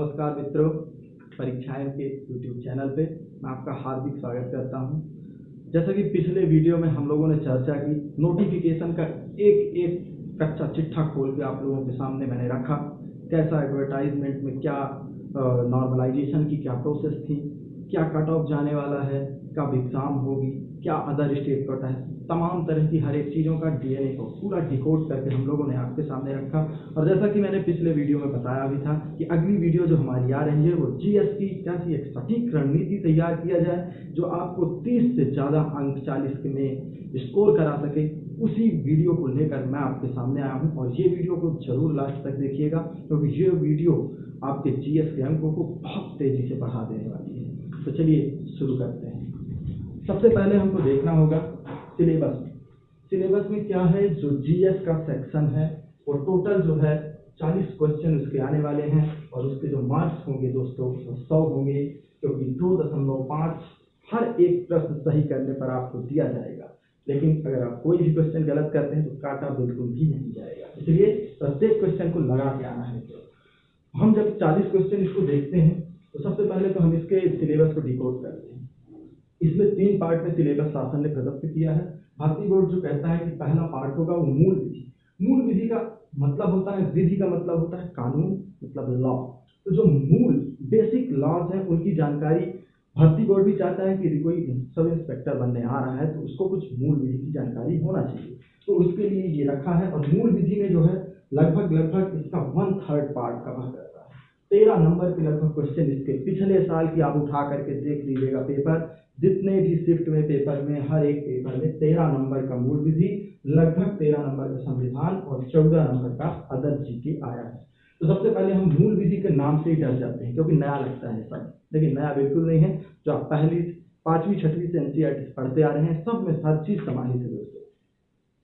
नमस्कार मित्रों, परीक्षाएं के YouTube चैनल पे मैं आपका हार्दिक स्वागत करता हूं। जैसा कि पिछले वीडियो में हम लोगों ने चर्चा की, नोटिफिकेशन का एक एक कच्चा चिट्ठा खोल के आप लोगों के सामने मैंने रखा। कैसा एडवर्टाइजमेंट में क्या नॉर्मलाइजेशन की क्या प्रोसेस थी, क्या कट ऑफ जाने वाला है, कब एग्ज़ाम होगी, क्या अदर स्टेट कट है, तमाम तरह की हर एक चीज़ों का डीएनए को पूरा डिकोड करके हम लोगों ने आपके सामने रखा। और जैसा कि मैंने पिछले वीडियो में बताया भी था कि अगली वीडियो जो हमारी आ रही है वो जीएस की कैसी एक सटीक रणनीति तैयार किया जाए जो आपको 30 से ज़्यादा अंक 40 में स्कोर करा सके, उसी वीडियो को लेकर मैं आपके सामने आया हूँ। और ये वीडियो को जरूर लास्ट तक देखिएगा क्योंकि ये वीडियो आपके जीएस के अंकों को बहुत तेज़ी से बढ़ा देने वाली है। तो चलिए शुरू करते हैं। सबसे पहले हमको देखना होगा सिलेबस में क्या है। जो जीएस का सेक्शन है वो टोटल जो है 40 क्वेश्चन उसके आने वाले हैं और उसके जो मार्क्स होंगे दोस्तों वो 100 होंगे, क्योंकि 2.5 हर एक प्रश्न सही करने पर आपको दिया जाएगा। लेकिन अगर आप कोई भी क्वेश्चन गलत करते हैं तो काटा बिल्कुल भी नहीं जाएगा, इसलिए प्रत्येक क्वेश्चन को लगा के आना है। तो हम जब 40 क्वेश्चन इसको देखते हैं तो सबसे पहले तो हम इसके सिलेबस को डिकोड करते हैं। इसमें 3 पार्ट में सिलेबस शासन ने प्रदत्त किया है। भारतीय बोर्ड जो कहता है कि पहला पार्ट होगा वो मूल विधि। मूल विधि का मतलब होता है, विधि का मतलब होता है कानून, मतलब लॉ। तो जो मूल बेसिक लॉज हैं उनकी जानकारी भारतीय बोर्ड भी चाहता है कि कोई सब इंस्पेक्टर बनने आ रहा है तो उसको कुछ मूल विधि की जानकारी होना चाहिए, तो उसके लिए ये रखा है। और मूल विधि में जो है लगभग इसका 1/3 पार्ट कवर करता है। 13 नंबर के लगभग क्वेश्चन इसके पिछले साल की आप उठा करके देख लीजिएगा पेपर, जितने भी शिफ्ट में पेपर में हर एक पेपर में 13 नंबर का मूल विधि, लगभग 13 नंबर का संविधान और 14 नंबर का अदर जीके आया है। तो सबसे पहले हम मूल विधि के नाम से ही डर जाते हैं क्योंकि नया लगता है सब, लेकिन नया बिल्कुल नहीं है। जो आप पहली 5वीं 6वीं से एनसीईआरटी पढ़ते आ रहे हैं सब में हर चीज समाहित है दोस्तों।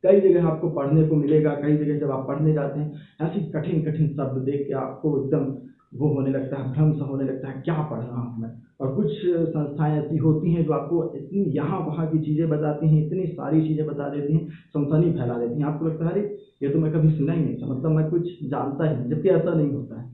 कई जगह आपको पढ़ने को मिलेगा, कई जगह जब आप पढ़ने जाते हैं ऐसी कठिन शब्द देख के आपको एकदम वो होने लगता है, भ्रम सा होने लगता है, क्या पढ़ रहा हूँ मैं। और कुछ संस्थाएं ऐसी होती हैं जो आपको इतनी यहाँ वहाँ की चीज़ें बताती हैं, इतनी सारी चीज़ें बता देती हैं, सनसनी फैला देती हैं। आपको लगता है अरे ये तो मैं कभी सुना ही नहीं था, मतलब मैं कुछ जानता ही नहीं, जबकि ऐसा नहीं होता है।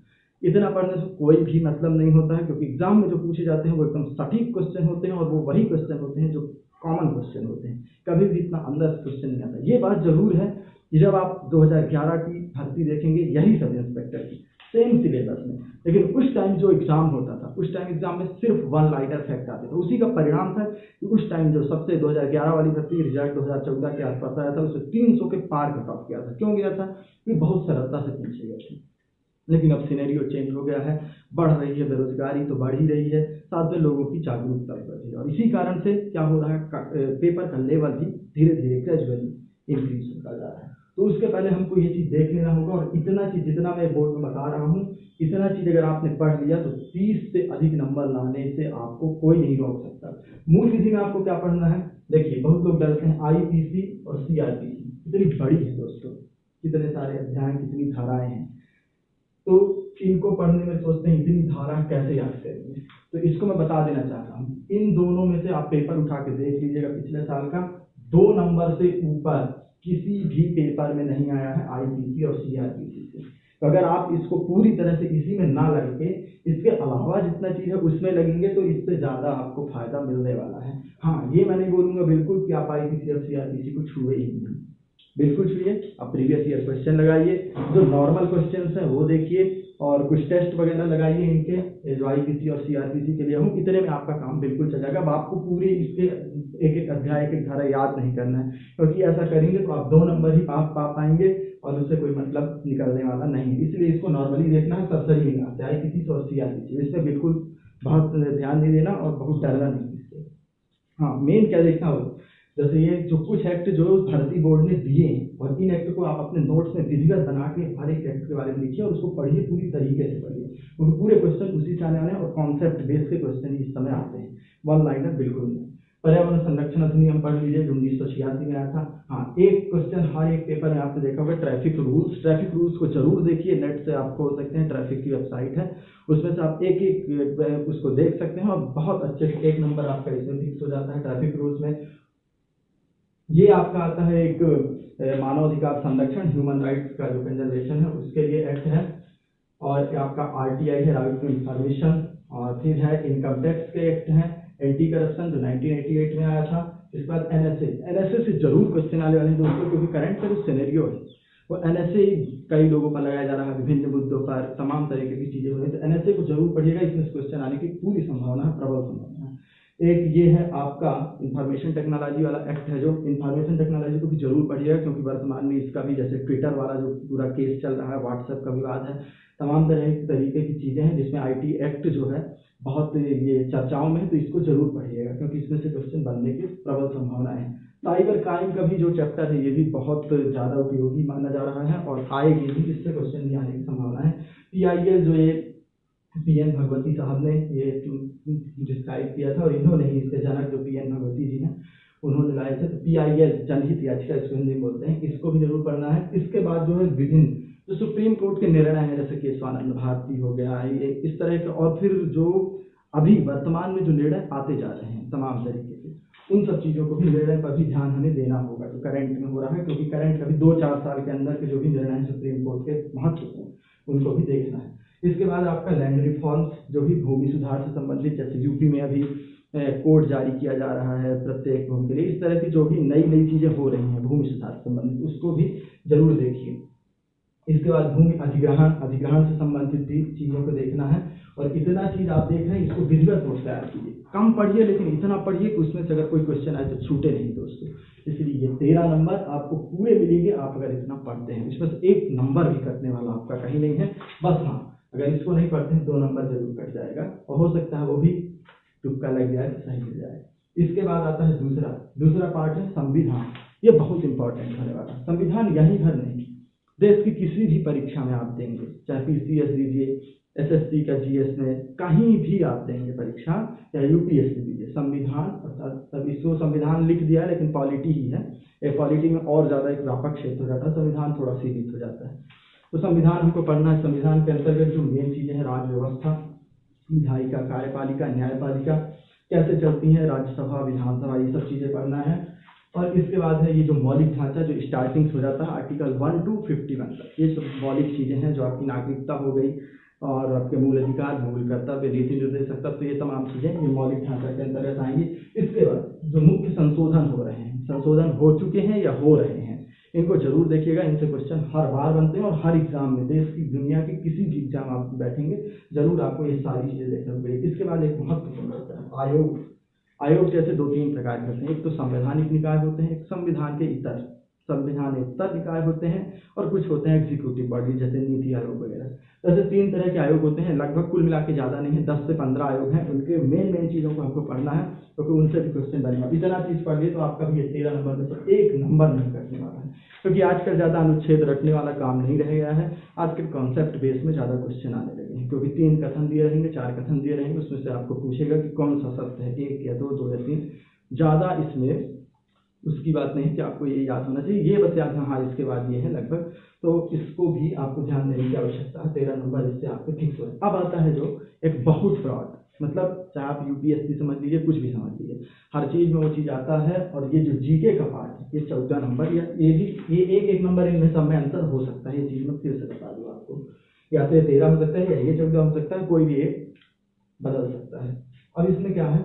इतना पढ़ने से कोई भी मतलब नहीं होता है, क्योंकि एग्जाम में जो पूछे जाते हैं वो एकदम सटीक क्वेश्चन होते हैं और वो वही क्वेश्चन होते हैं जो कॉमन क्वेश्चन होते हैं। कभी भी इतना अंदर क्वेश्चन नहीं आता। ये बात जरूर है कि जब आप 2011 की भर्ती देखेंगे यही सब इंस्पेक्टर की सेम सिलेबस में, लेकिन उस टाइम जो एग्जाम होता था उस टाइम एग्जाम में सिर्फ 1 लाइनर फैक्ट आते थे। उसी का परिणाम था कि उस टाइम जो सबसे 2011 वाली भर्ती रिजल्ट 2014 के आसपास आया था, उसमें 300 के पार कट ऑफ किया था। क्यों गया था? कि बहुत सरलता से पूछे गए थे। लेकिन अब सिनेरियो चेंज हो गया है, बढ़ रही है बेरोजगारी तो बढ़ ही रही है, साथ में लोगों की जागरूकता भी बढ़ रही है। और इसी कारण से क्या हो रहा है, पेपर का लेवल भी धीरे धीरे ग्रेजुअली इंक्रीज होता जा रहा है। तो उसके पहले हमको ये चीज़ देख लेना होगा। और इतना चीज़ जितना मैं बोर्ड में बता रहा हूँ, इतना चीज़ अगर आपने पढ़ लिया तो 30 से अधिक नंबर लाने से आपको कोई नहीं रोक सकता। मूल विधि में आपको क्या पढ़ना है? देखिए, बहुत लोग डरते हैं आईपीसी और सीआरपीसी, कितनी बड़ी है दोस्तों, कितने सारे अध्याय, कितनी धाराएं हैं, तो इनको पढ़ने में सोचते हैं इतनी धारा कैसे याद करेंगे। तो इसको मैं बता देना चाहता हूँ, इन दोनों में से आप पेपर उठा के देख लीजिएगा पिछले साल का, 2 नंबर से ऊपर किसी भी पेपर में नहीं आया है आईपीसी और सीआरपीसी से। तो अगर आप इसको पूरी तरह से इसी में ना लग के इसके अलावा जितना चीज़ है उसमें लगेंगे तो इससे ज़्यादा आपको फायदा मिलने वाला है। हाँ, ये मैं नहीं बोलूँगा बिल्कुल कि आप आईपीसी और सीआरपीसी को छुए ही नहीं, बिल्कुल छुइए। आप प्रीवियस ईयर क्वेश्चन लगाइए, जो नॉर्मल क्वेश्चंस हैं वो देखिए, और कुछ टेस्ट वगैरह लगाइए इनके जो आईपीसी और सीआरपीसी के लिए हूँ। इतने में आपका काम बिल्कुल चल जाएगा। अब आपको पूरी इसके एक एक अध्याय एक धारा याद नहीं करना है, क्योंकि ऐसा करेंगे तो आप 2 नंबर ही पा पाएंगे और उससे कोई मतलब निकलने वाला नहीं। इसलिए इसको नॉर्मली देखना है, सरसरी निगाह से आईपीसी और सीआरपीसी, इसमें बिल्कुल बहुत ध्यान नहीं देना और बहुत डरना नहीं इससे। हाँ, मेन क्या देखना हो, जैसे ये जो कुछ एक्ट जो भर्ती बोर्ड ने दिए हैं, और इन एक्ट को आप अपने नोट्स में विधिवत बना के हर एक एक्ट के बारे में लिखिए और उसको पढ़िए, पूरी तरीके से पढ़िए, क्योंकि पूरे क्वेश्चन उसी से आने वाले हैं और कॉन्सेप्ट बेस के क्वेश्चन इस समय आते हैं, 1 लाइनर बिल्कुल नहीं। पर्यावरण संरक्षण अधिनियम पढ़ लीजिए जो 1986 में आया था। हाँ, एक क्वेश्चन हर एक पेपर में आपने देखा होगा, ट्रैफिक रूल्स को जरूर देखिए। नेट से आप खोल सकते हैं, ट्रैफिक की वेबसाइट है, उसमें से आप एक एक उसको देख सकते हैं और बहुत अच्छे से 1 नंबर आपका इसमें फिक्स हो जाता है ट्रैफिक रूल्स में। ये आपका आता है एक मानव अधिकार संरक्षण, ह्यूमन राइट्स का जो कंजर्वेशन है उसके लिए एक्ट है। और आपका आरटीआई है, राइट टू इंफॉर्मेशन, और फिर है इनकम टैक्स के एक्ट हैं, एंटी करप्शन जो 1988 में आया था। इसके बाद एनएसए से जरूर क्वेश्चन आने वाले हैं दोस्तों, क्योंकि करंट का जो सिनेरियो है वो एनएसए कई लोगों पर लगाया जा रहा है, विभिन्न मुद्दों पर तमाम तरीके की चीजें हो रही है, तो एनएसए को जरूर पढ़िएगा, इसमें क्वेश्चन आने की पूरी संभावना है, प्रबल संभावना है। एक ये है आपका इंफॉर्मेशन टेक्नोलॉजी वाला एक्ट है, जो इंफॉर्मेशन टेक्नोलॉजी को भी जरूर पढ़िएगा, क्योंकि वर्तमान में इसका भी जैसे ट्विटर वाला जो पूरा केस चल रहा है, व्हाट्सएप का विवाद है, तमाम तरीके की चीजें हैं जिसमें आईटी एक्ट जो है बहुत ये चर्चाओं में है, तो इसको जरूर पढ़िएगा क्योंकि इसमें से क्वेश्चन बनने की प्रबल संभावना है। साइबर क्राइम का भी जो चैप्टर है ये भी बहुत ज़्यादा उपयोगी माना जा रहा है और आएगी भी, इससे क्वेश्चन भी आने की संभावना है। पीआईएल जो ये पीएन भगवती साहब ने ये डिस्क्राइब किया था, और इन्होंने ही इसके जनक जो पीएन भगवती जी हैं उन्होंने लाए थे, तो पीआईएल जनहित याचिका इसको हिंदी में बोलते हैं, इसको भी जरूर पढ़ना है। इसके बाद जो है विभिन्न जो सुप्रीम कोर्ट के निर्णय हैं, जैसे केशवानंद भारती हो गया, ये इस तरह के, और फिर जो अभी वर्तमान में जो निर्णय आते जा रहे हैं तमाम तरीके के, उन सब चीज़ों को भी निर्णय पर भी ध्यान हमें देना होगा जो करंट में हो रहा है, क्योंकि करंट का भी 2-4 साल के अंदर के जो भी निर्णय हैं सुप्रीम कोर्ट के महत्वपूर्ण, उनको भी देखना है। इसके बाद आपका लैंड रिफॉर्म्स जो भी भूमि सुधार से संबंधित, जैसे यूपी में अभी कोड जारी किया जा रहा है प्रत्येक भूमि के लिए, इस तरह की जो भी नई चीज़ें हो रही हैं भूमि सुधार से संबंधित, उसको भी जरूर देखिए। इसके बाद भूमि अधिग्रहण से संबंधित भी चीज़ों को देखना है, और इतना चीज़ आप देख रहे हैं इसको विधिवत नोट तैयार कीजिए, कम पढ़िए लेकिन इतना पढ़िए कि उसमें से अगर कोई क्वेश्चन आए तो छूटे नहीं दोस्तों। इसलिए ये 13 नंबर आपको पूरे मिलेंगे आप अगर इतना पढ़ते हैं, इसमें से 1 नंबर भी कटने वाला आपका कहीं नहीं है, बस हाँ अगर इसको नहीं पढ़ते हैं 2 नंबर जरूर कट जाएगा, और हो सकता है वो भी तुक्का लग जाए तो सही मिल जाए। इसके बाद आता है दूसरा पार्ट है संविधान। ये बहुत इंपॉर्टेंट होने वाला है। संविधान यहीं भर नहीं, देश की किसी भी परीक्षा में आप देंगे, चाहे पीसीएस दीजिए, एसएससी का जीएस में, कहीं भी आप देंगे परीक्षा, या यूपीएससी दीजिए, संविधान, तब इसको संविधान लिख दिया लेकिन पॉलिटी ही है, पॉलिटी में और ज़्यादा एक व्यापक क्षेत्र हो जाता है, संविधान थोड़ा सीमित हो जाता है। तो संविधान हमको पढ़ना है। संविधान के अंतर्गत जो मेन चीज़ें हैं, राज्य व्यवस्था, विधायिका, कार्यपालिका, न्यायपालिका कैसे चलती है, राज्यसभा, विधानसभा, ये सब चीज़ें पढ़ना है। और इसके बाद है ये जो मौलिक ढांचा जो स्टार्टिंग हो जाता है आर्टिकल 1 to 51 तक, ये सब मौलिक चीज़ें हैं जो आपकी नागरिकता हो गई और आपके मूल अधिकार, मूल कर्तव्य, नीति निर्देशक तत्व, ये तमाम चीज़ें ये मौलिक ढांचा के अंतर्गत आएंगी। इसके बाद जो मुख्य संशोधन हो रहे हैं, संशोधन हो चुके हैं या हो रहे हैं, इनको जरूर देखिएगा, इनसे क्वेश्चन हर बार बनते हैं और हर एग्जाम में, देश की दुनिया के किसी भी एग्जाम आप बैठेंगे जरूर आपको ये सारी चीज़ें देखने को मिलेगी। इसके बाद एक महत्वपूर्ण होता है आयोग जैसे 2-3 प्रकार के होते हैं, एक तो संवैधानिक निकाय होते हैं, एक संविधान के इतर निकाय होते हैं, और कुछ होते हैं एग्जीक्यूटिव बॉडी जैसे नीति आयोग वगैरह। ऐसे 3 तरह के आयोग होते हैं, लगभग कुल मिला के ज़्यादा नहीं है, 10 से 15 आयोग हैं। उनके मेन चीज़ों को हमको पढ़ना है क्योंकि उनसे भी क्वेश्चन बनेगा। इतना चीज़ पढ़ लिए तो आपका भी ये 13 नंबर में से 1 नंबर नहीं कटने वाला है, क्योंकि आजकल ज़्यादा अनुच्छेद रटने वाला काम नहीं रह गया है, आजकल कॉन्सेप्ट बेस में ज़्यादा क्वेश्चन आने लगे हैं, क्योंकि 3 कथन दिए रहेंगे, 4 कथन दिए रहेंगे, उसमें से आपको पूछेगा कि कौन सा सत्य है, 1 या 2, 2 या 3, ज़्यादा इसमें उसकी बात नहीं कि आपको ये याद होना चाहिए, ये बस याद, हाँ इसके बाद ये है लगभग, तो इसको भी आपको ध्यान देने की आवश्यकता है। 13 नंबर इससे आपके फिक्स हो। अब आता है जो एक बहुत फ्रॉड, मतलब चाहे आप यूपीएससी समझ लीजिए, कुछ भी समझ लीजिए, हर चीज़ में वो चीज़ आता है, और ये जो जीके का पार्ट है, ये 14 नंबर, या ये भी ये एक नंबर इनमें सब में अंतर हो सकता है, ये चीज़ मैं फिर से बता दूँ आपको, या तो ये 13 हो सकता है या ये 14 हो सकता है, कोई भी एक बदल सकता है। अब इसमें क्या है,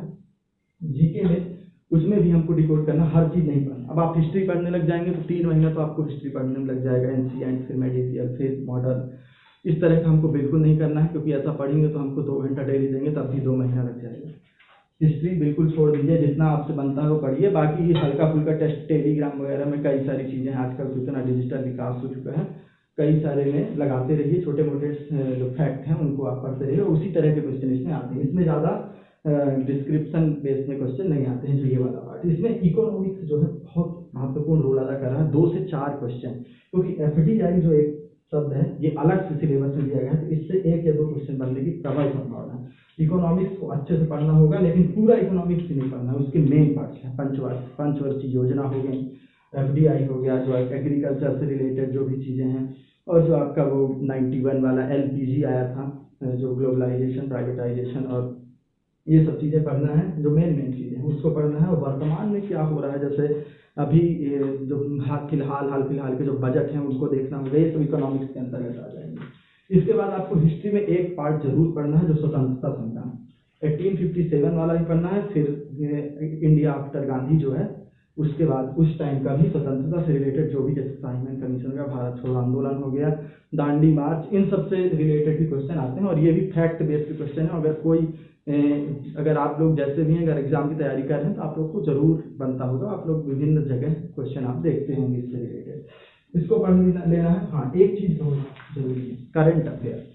जीके में उसमें भी हमको डिकोड करना, हर चीज़ नहीं पढ़ना। अब आप हिस्ट्री पढ़ने लग जाएंगे तो 3 महीना तो आपको हिस्ट्री पढ़ने में लग जाएगा, एंशिएंट, फिर मेडिसियल, फिर मॉडर्न, इस तरह का हमको बिल्कुल नहीं करना है, क्योंकि ऐसा पढ़ेंगे तो हमको 2 घंटा डेली देंगे तब भी 2 महीना लग जाएगा। हिस्ट्री बिल्कुल छोड़ दीजिए, जितना आपसे बनता है वो पढ़िए, बाकी ये हल्का फुल्का टेस्ट, टेलीग्राम वगैरह में कई सारी चीज़ें हैं, आजकल तो इतना डिजिटल विकास हो चुका है, कई सारे में लगाते रहिए, छोटे मोटे जो फैक्ट हैं उनको आप पढ़ते रहिए, उसी तरह के क्वेश्चन इसमें आते हैं। इसमें ज़्यादा डिस्क्रिप्शन बेस में क्वेश्चन नहीं आते हैं, जो ये वाला पार्ट। इसमें इकोनॉमिक्स जो है बहुत महत्वपूर्ण रोल अदा कर रहा है, 2 से 4 क्वेश्चन, क्योंकि एफडीआई जो एक शब्द है ये अलग से सिलेबस में दिया गया है, तो इससे 1 या 2 क्वेश्चन बनने की प्रबल संभावना है। इकोनॉमिक्स को अच्छे से पढ़ना होगा, लेकिन पूरा इकोनॉमिक्स नहीं पढ़ना है, उसके मेन पार्ट्स हैं, पंचवर्षीय योजना हो गई, एफडीआई हो गया, जो एग्रीकल्चर से रिलेटेड जो भी चीज़ें हैं, और जो आपका वो 91 वाला एलपीजी आया था, जो ग्लोबलाइजेशन, प्राइवेटाइजेशन, और ये सब चीज़ें पढ़ना है, जो मेन चीज़ें हैं उसको पढ़ना है। और वर्तमान में क्या हो रहा है, जैसे अभी जो हाल फिलहाल के जो बजट हैं उनको देखना होगा, ये सब इकोनॉमिक्स के अंतर्गत आ जाएंगे। इसके बाद आपको हिस्ट्री में एक पार्ट जरूर पढ़ना है, जो स्वतंत्रता संग्राम 1857 वाला भी पढ़ना है। फिर इंडिया आफ्टर गांधी जो है, उसके बाद उस टाइम का भी स्वतंत्रता से रिलेटेड जो भी, जैसे साइमन कमीशन का, भारत छोड़ो आंदोलन हो गया, दांडी मार्च, इन सब से रिलेटेड भी क्वेश्चन आते हैं। और ये भी फैक्ट बेस्ड क्वेश्चन है। अगर कोई अगर आप लोग जैसे भी हैं, अगर एग्जाम की तैयारी कर रहे हैं, तो आप लोग को जरूर बनता होगा, आप लोग विभिन्न जगह क्वेश्चन आप देखते होंगे इससे रिलेटेड, इसको पढ़ लेना है। हाँ, एक चीज बहुत जरूरी है, करंट अफेयर।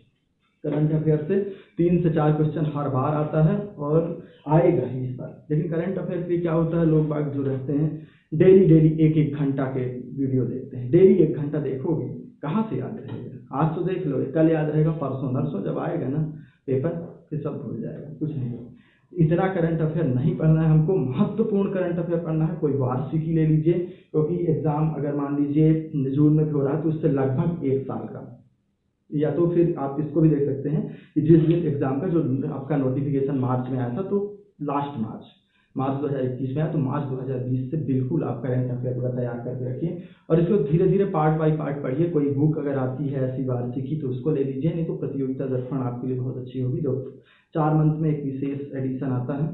करंट अफेयर से 3 से 4 क्वेश्चन हर बार आता है और आएगा ही इस बार। लेकिन करंट अफेयर के क्या होता है, लोग बाग जो रहते हैं डेली 1-1 घंटा के वीडियो देखते हैं। डेली 1 घंटा देखोगे, कहाँ से याद रहेगा? आज तो देख लो, कल याद रहेगा, परसों नरसों जब आएगा ना पेपर, फिर सब भूल जाएगा, कुछ नहीं होगा। इतना करंट अफेयर नहीं पढ़ना है हमको, महत्वपूर्ण करंट अफेयर पढ़ना है। कोई वार्षिकी ले लीजिए, क्योंकि एग्जाम अगर मान लीजिए जून में हो रहा है, तो उससे लगभग 1 साल का, या तो फिर आप इसको भी देख सकते हैं कि जिस दिन एग्जाम का जो आपका नोटिफिकेशन मार्च में आया था, तो लास्ट मार्च 2021 में आया, तो मार्च 2020 से बिल्कुल आप करंट अफेयर पूरा तैयार करके रखिए। और इसको धीरे धीरे पार्ट बाय पार्ट पढ़िए। कोई बुक अगर आती है ऐसी वार्षिकी, तो उसको ले लीजिए, नहीं तो प्रतियोगिता दर्पण आपके लिए बहुत अच्छी होगी, जो 4 मंथ में एक विशेष एडिशन आता है,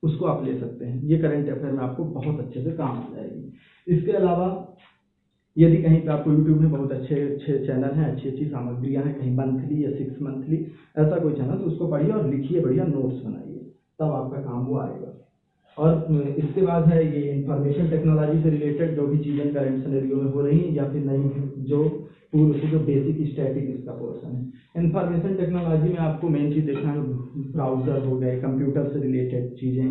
उसको आप ले सकते हैं। ये करंट अफेयर में आपको बहुत अच्छे से काम आ जाएगी। इसके अलावा यदि कहीं पे आपको यूट्यूब में बहुत अच्छे चैनल हैं, अच्छी सामग्रियां हैं, कहीं मंथली या 6 मंथली ऐसा कोई चैनल, तो उसको पढ़िए और लिखिए, बढ़िया नोट्स बनाइए, तब आपका काम वो आएगा। और इसके बाद है ये इंफॉर्मेशन टेक्नोलॉजी से रिलेटेड जो भी चीज़ें करंट सिनेरियो में हो रही हैं, या फिर नई जो पूर्व से जो बेसिक स्टैटिक इसका पोर्शन है। इंफॉर्मेशन टेक्नोलॉजी में आपको मेन चीज़ देखना है, ब्राउजर हो गए, कंप्यूटर से रिलेटेड चीज़ें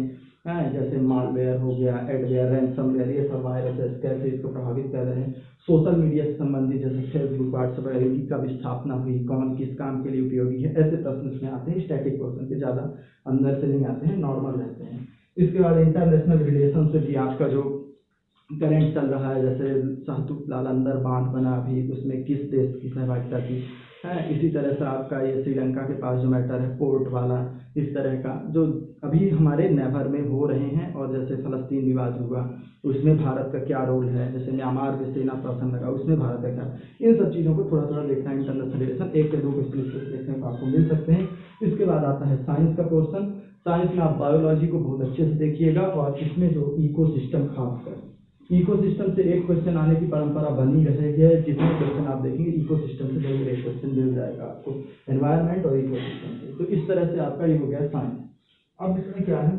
हैं, जैसे मालवेयर हो गया, एडवेयर, रैंसमवेयर, ये सब वायरसेस कैसे इसको प्रभावित कर रहे हैं। सोशल मीडिया से संबंधित जैसे फेसबुक, व्हाट्सएप वगैरह की कब स्थापना हुई, कौन किस काम के लिए उपयोगी है, ऐसे प्रश्न इसमें आते हैं। स्टैटिक क्वेश्चन के ज़्यादा अंदर से नहीं आते हैं, नॉर्मल रहते हैं। इसके बाद इंटरनेशनल रिलेशन से भी आपका जो करंट चल रहा है, जैसे सहतूत लालंदर बांध बना अभी, उसमें किस देश की सहभागिता थी है। इसी तरह से आपका ये श्रीलंका के पास जो मैटर है पोर्ट वाला, इस तरह का जो अभी हमारे नेबर में हो रहे हैं। और जैसे फलस्तीन विवाद हुआ, उसमें भारत का क्या रोल है, जैसे म्यांमार में सेना शासन लगा, उसमें भारत का क्या, इन सब चीज़ों को थोड़ा थोड़ा देखना है। इंटरनेशनल रिलेशन 1 से 2 क्वेश्चन देखने को आपको मिल सकते हैं। इसके बाद आता है साइंस का पोर्शन। साइंस में आप बायोलॉजी को बहुत अच्छे से देखिएगा, और इसमें जो इकोसिस्टम, खासकर इकोसिस्टम से एक क्वेश्चन आने की परंपरा बनी रहेगी है। जितने क्वेश्चन आप देखेंगे इकोसिस्टम से जरूर एक क्वेश्चन मिल जाएगा आपको, एनवायरनमेंट और इकोसिस्टम से। तो इस तरह से आपका ये हो गया साइंस। अब इसमें क्या है,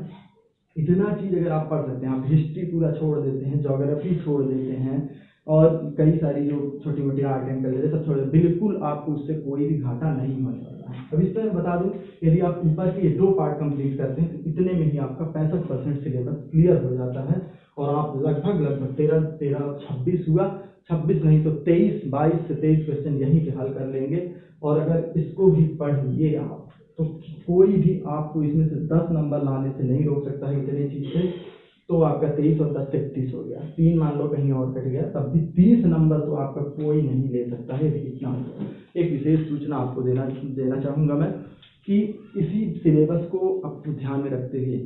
इतना चीज़ अगर आप पढ़ सकते हैं, आप हिस्ट्री पूरा छोड़ देते हैं, ज्योग्राफी छोड़ देते हैं, और कई सारी जो छोटी मोटी आर्ट एंड कल्चर सब छोड़, बिल्कुल आपको उससे कोई भी घाटा नहीं होने वाला है। अब इस तरह बता दूं, यदि आप ऊपर के 2 पार्ट कंप्लीट करते हैं, तो इतने में ही आपका 65% सिलेबस क्लियर हो जाता है। और आप लगभग 26 हुआ, 26 नहीं तो 22 से 23 क्वेश्चन यहीं पे हल कर लेंगे। और अगर इसको भी पढ़ लिए आप, तो कोई भी आपको इसमें से 10 नंबर लाने से नहीं रोक सकता है इतने चीज से। तो आपका 23 और 10 31 हो गया, 3 मान लो कहीं और कट गया, तब भी 30 नंबर तो आपका कोई नहीं ले सकता है। इतना एक विशेष सूचना आपको देना चाहूँगा मैं, कि इसी सिलेबस को आपको ध्यान में रखते हुए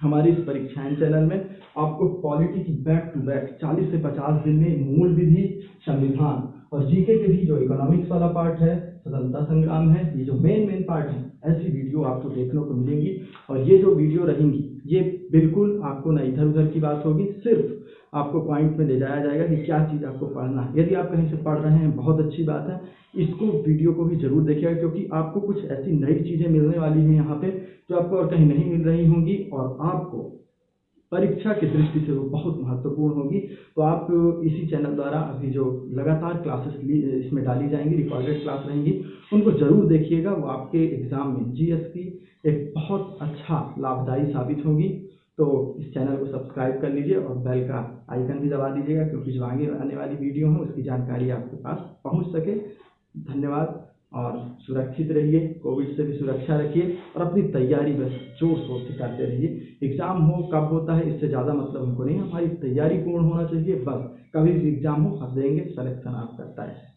हमारी इस परीक्षाएं चैनल में आपको पॉलिटी की बैक टू बैक 40 से 50 दिन में मूल विधि, संविधान और जीके के भी जो इकोनॉमिक्स वाला पार्ट है, स्वतंत्रता संग्राम है, ये जो मेन पार्ट है, ऐसी वीडियो आपको देखने को मिलेंगी। और ये जो वीडियो रहेंगी, ये बिल्कुल आपको ना इधर उधर की बात होगी, सिर्फ आपको पॉइंट में ले जाया जाएगा कि क्या चीज़ आपको पढ़ना है। यदि आप कहीं से पढ़ रहे हैं, बहुत अच्छी बात है, इसको वीडियो को भी जरूर देखिएगा, क्योंकि आपको कुछ ऐसी नई चीज़ें मिलने वाली हैं यहाँ पे, जो आपको और कहीं नहीं मिल रही होंगी, और आपको परीक्षा की दृष्टि से वो बहुत महत्वपूर्ण होगी। तो आप इसी चैनल द्वारा अभी जो लगातार क्लासेस इसमें डाली जाएंगी, रिकॉर्डेड क्लास रहेंगी, उनको जरूर देखिएगा। वो आपके एग्जाम में जीएस की एक बहुत अच्छा लाभदायी साबित होगी। तो इस चैनल को सब्सक्राइब कर लीजिए और बेल का आइकन भी दबा दीजिएगा, क्योंकि जो आगे आने वाली वीडियो है उसकी जानकारी आपके पास पहुंच सके। धन्यवाद, और सुरक्षित रहिए, कोविड से भी सुरक्षा रखिए, और अपनी तैयारी बस जोर शोर से करते रहिए। एग्जाम हो कब होता है इससे ज़्यादा मतलब हमको नहीं, हमारी तैयारी पूर्ण होना चाहिए। बस कभी भी एग्जाम हो, आप देंगे, सिलेक्शन आपका तय है।